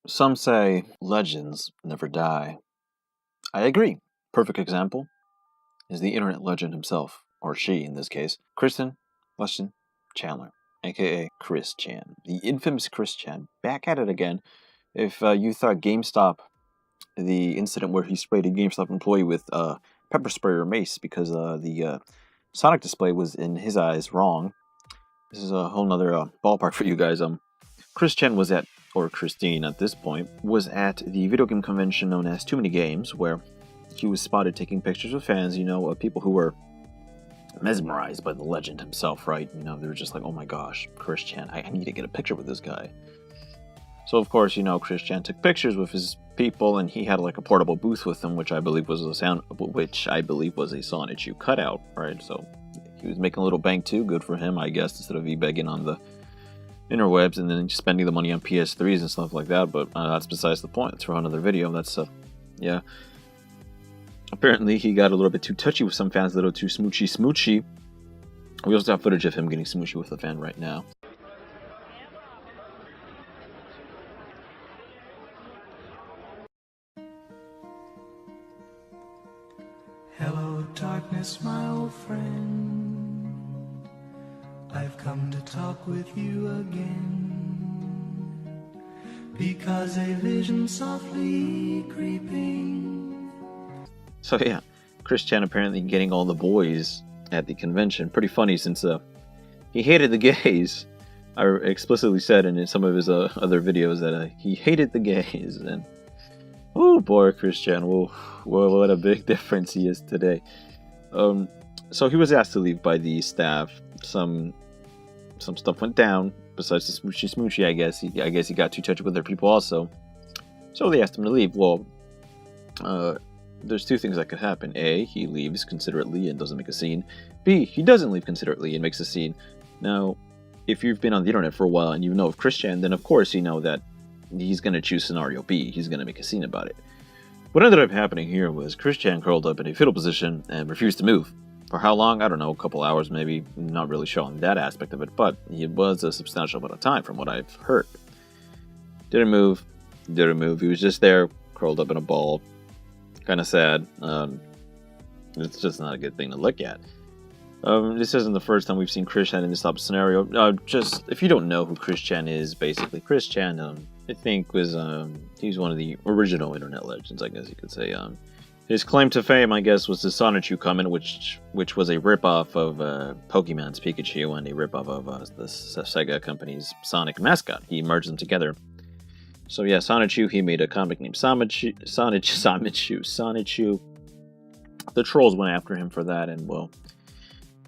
Some say legends never die. I agree. Perfect example is the internet legend himself, or she in this case, Kristen Weston Chandler, aka Chris Chan. The infamous Chris Chan, back at it again. If you thought GameStop, the incident where he sprayed a GameStop employee with pepper spray or mace because the Sonic display was in his eyes wrong, this is a whole nother ballpark for you guys. Chris Chen was at, or Christine at this point, was at the video game convention known as Too Many Games, where he was spotted taking pictures with fans, of people who were mesmerized by the legend himself, right? They were just like, oh my gosh, Chris Chen, I need to get a picture with this guy. So, of course, Chris Chen took pictures with his people, and he had like a portable booth with him, which I believe was a Sonichu cutout, right? So he was making a little bank too, good for him, I guess, instead of e-begging on the interwebs and then spending the money on PS3s and stuff like that, but that's besides the point. It's for another video. That's yeah. Apparently, he got a little bit too touchy with some fans, a little too smoochy. We also have footage of him getting smoochy with a fan right now. Hello, darkness, my old friend. I've come to talk with you again, because a vision softly creeping. So yeah, Chris Chan apparently getting all the boys at the convention. Pretty funny since he hated the gays. I explicitly said in some of his other videos that he hated the gays, and oh boy, Chris Chan, whoa, what a big difference he is today. So he was asked to leave by the staff. Some stuff went down. Besides the smoochy, I guess he got too touchy with their people also. So they asked him to leave. Well, there's two things that could happen. A, he leaves considerately and doesn't make a scene. B, he doesn't leave considerately and makes a scene. Now, if you've been on the internet for a while and you know of Chris Chan, then of course you know that he's going to choose scenario B. He's going to make a scene about it. What ended up happening here was Chris Chan curled up in a fetal position and refused to move. For how long? I don't know, a couple hours maybe. Not really showing that aspect of it, but it was a substantial amount of time from what I've heard. Didn't move. He was just there, curled up in a ball. Kind of sad. It's just not a good thing to look at. This isn't the first time we've seen Chris Chan in this type of scenario. Just, if you don't know who Chris Chan is, basically, Chris Chan, I think was, he's one of the original internet legends, I guess you could say. His claim to fame, I guess, was the Sonichu comment, which was a ripoff of Pokemon's Pikachu and a ripoff of the Sega company's Sonic mascot. He merged them together. So yeah, Sonichu, he made a comic named Sonichu. The trolls went after him for that, and well,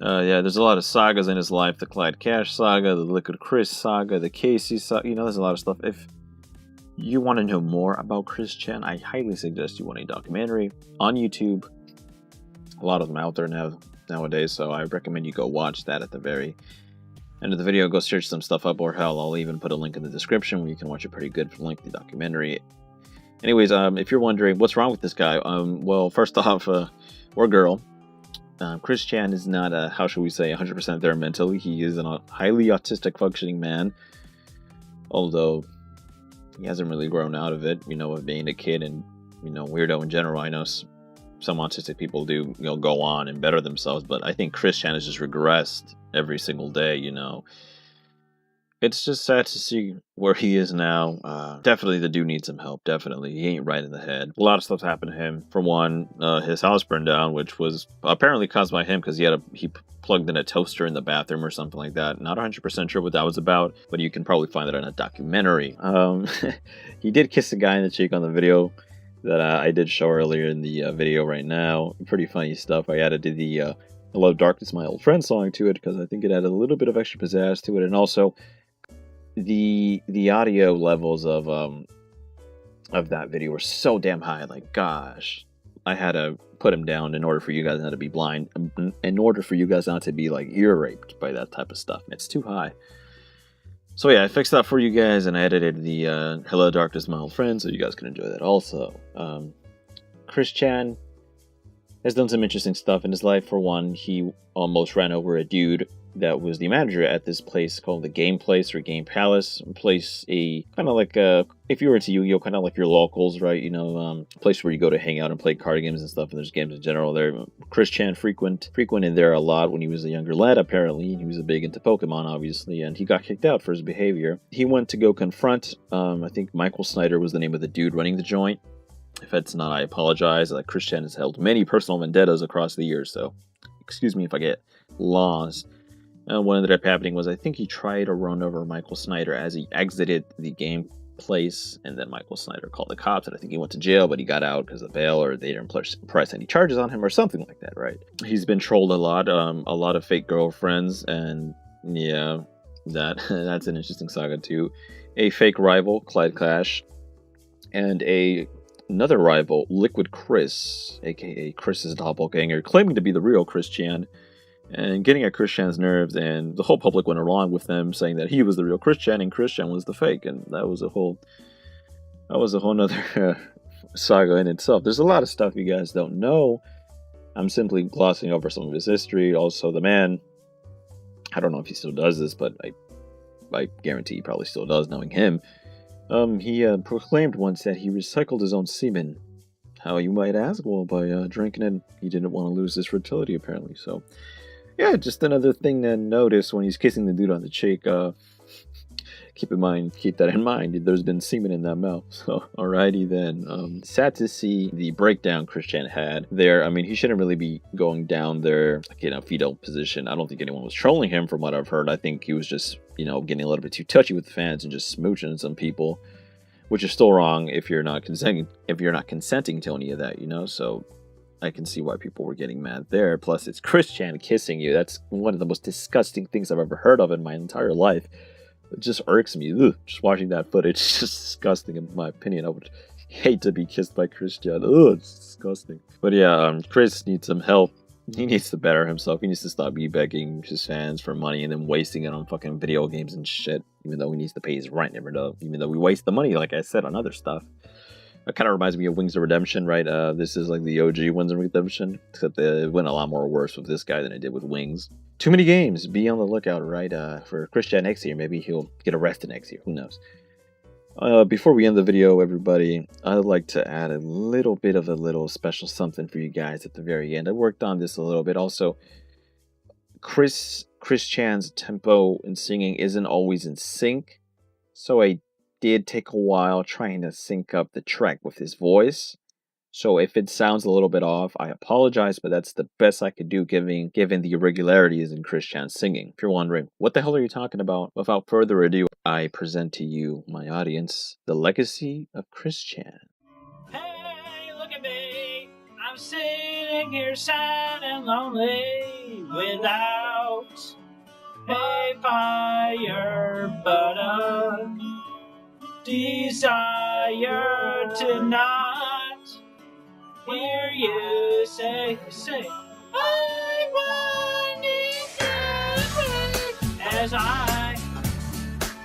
yeah, there's a lot of sagas in his life. The Clyde Cash saga, the Liquid Chris saga, the Casey saga, there's a lot of stuff. If you want to know more about Chris Chan, I highly suggest you watch a documentary on YouTube. A lot of them out there nowadays, so I recommend you go watch that at the very end of the video. Go search some stuff up, or hell, I'll even put a link in the description where you can watch a pretty good lengthy documentary. Anyways, if you're wondering what's wrong with this guy, well, first off, or girl, Chris Chan is not, how should we say, 100% there mentally. He is a highly autistic functioning man, although he hasn't really grown out of it, of being a kid and, weirdo in general. I know some autistic people do, go on and better themselves, but I think Chris Chan has just regressed every single day, It's just sad to see where he is now. Definitely the dude needs some help, definitely. He ain't right in the head. A lot of stuff's happened to him. For one, his house burned down, which was apparently caused by him because he plugged in a toaster in the bathroom or something like that. Not 100% sure what that was about, but you can probably find that in a documentary. He did kiss a guy in the cheek on the video that I did show earlier in the video right now. Pretty funny stuff. I added the Hello Darkness, My Old Friend song to it because I think it added a little bit of extra pizzazz to it, and also the audio levels of that video were so damn high. Like, gosh, I had to put him down in order for you guys not to be blind, in order for you guys not to be like ear raped by that type of stuff. It's too high. So yeah, I fixed that for you guys and I edited the Hello Darkness, My Old Friend, so you guys can enjoy that also. Chris Chan has done some interesting stuff in his life. For one, he almost ran over a dude that was the manager at this place called the Game Place or Game Palace. Place a kind of like if you were into Yu-Gi-Oh, kind of like your locals, right? You know, place where you go to hang out and play card games and stuff. And there's games in general there. Chris Chan frequented there a lot when he was a younger lad. Apparently, he was big into Pokemon, obviously, and he got kicked out for his behavior. He went to go confront. I think Michael Snyder was the name of the dude running the joint. If it's not, I apologize. Chris Chan has held many personal vendettas across the years, so excuse me if I get lost. What ended up happening was I think he tried to run over Michael Snyder as he exited the game place, and then Michael Snyder called the cops, and I think he went to jail, but he got out because of bail, or they didn't press any charges on him or something like that, right? He's been trolled a lot of fake girlfriends, and yeah, that's an interesting saga too. A fake rival, Clyde Clash, and another rival, Liquid Chris, aka Chris's doppelganger, claiming to be the real Chris Chan, and getting at Chris Chan's nerves, and the whole public went along with them, saying that he was the real Chris Chan and Chris Chan was the fake, and that was a whole nother saga in itself. There's a lot of stuff you guys don't know. I'm simply glossing over some of his history. Also, the man, I don't know if he still does this, but I guarantee he probably still does, knowing him. He proclaimed once that he recycled his own semen. How, you might ask? Well, by drinking it. He didn't want to lose his fertility, apparently. So, yeah, just another thing to notice when he's kissing the dude on the cheek. Keep that in mind. There's been semen in that mouth. So, alrighty then. Sad to see the breakdown Chris Chan had there. I mean, he shouldn't really be going down there like in a fetal position. I don't think anyone was trolling him from what I've heard. I think he was just, getting a little bit too touchy with the fans and just smooching some people, which is still wrong if you're not consenting to any of that, So I can see why people were getting mad there. Plus, it's Chris Chan kissing you. That's one of the most disgusting things I've ever heard of in my entire life. It just irks me. Ugh, just watching that footage. It's just disgusting, in my opinion. I would hate to be kissed by Chris Chan. Ugh, it's disgusting. But yeah, Chris needs some help. He needs to better himself. He needs to stop begging his fans for money and then wasting it on fucking video games and shit. Even though he needs to pay his rent, even though we waste the money, like I said, on other stuff. It kind of reminds me of Wings of Redemption, right? This is like the OG Wings of Redemption, except it went a lot more worse with this guy than it did with Wings. Too many games. Be on the lookout, right? For Chris Chan next year. Maybe he'll get arrested next year. Who knows? Before we end the video, everybody, I'd like to add a little bit of a special something for you guys at the very end. I worked on this a little bit. Also, Chris Chan's tempo and singing isn't always in sync, so I did take a while trying to sync up the track with his voice. So if it sounds a little bit off, I apologize, but that's the best I could do given the irregularities in Chris Chan's singing. If you're wondering, what the hell are you talking about? Without further ado, I present to you, my audience, the legacy of Chris Chan. Hey, look at me. I'm sitting here sad and lonely without a fire, but a desire to not hear you say, I want it as I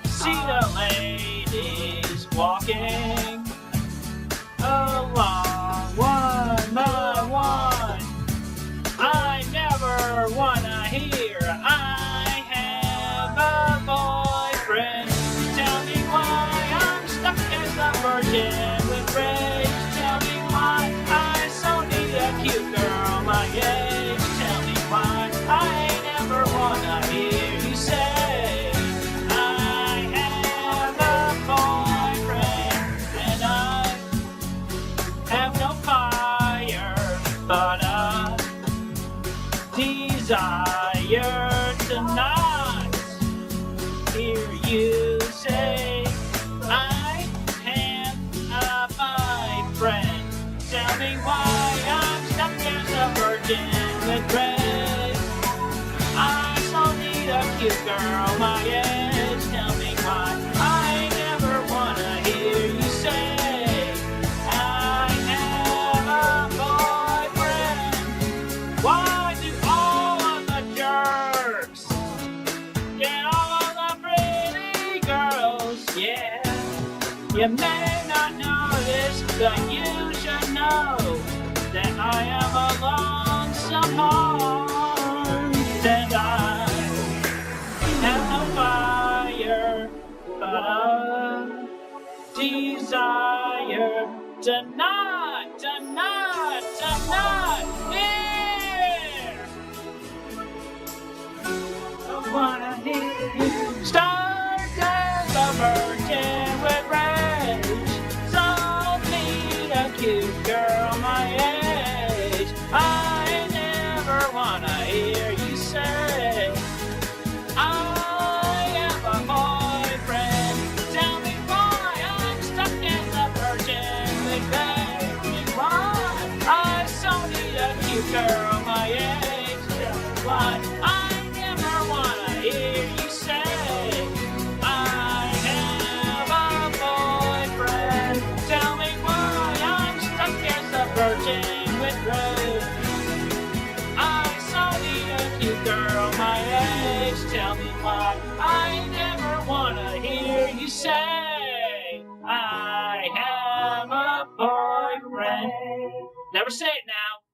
see the ladies walking along one by one. I never wanna hear I have a boyfriend. Tell me why I'm stuck as a virgin with rage. Tell me why I so need a cute girl my age. Tell me why I never wanna hear you say I have a boyfriend and I have no fire but a desire to not hear you say I have a boyfriend. Tell me why I'm stuck as a virgin with grace. I so need a cute girl my age. Tell me why I never wanna hear you say I have a boyfriend. Why do all of the jerks get all of the pretty girls? Yeah, you may not know this, but you should know that I am a lonesome heart, and I desire to not hear. I wanna hear you start as a virgin with rage. So meet a cute girl my age. I never wanna hear you say, I have a boyfriend. Tell me why I'm stuck as a virgin with rage. Why I so need a cute girl my age. Tell me why I never wanna hear you say, I have a boyfriend. Tell me why I'm stuck as a virgin with rage. I so need a cute girl my age. Tell me why I never wanna hear you say, I have a boyfriend. Never say it now.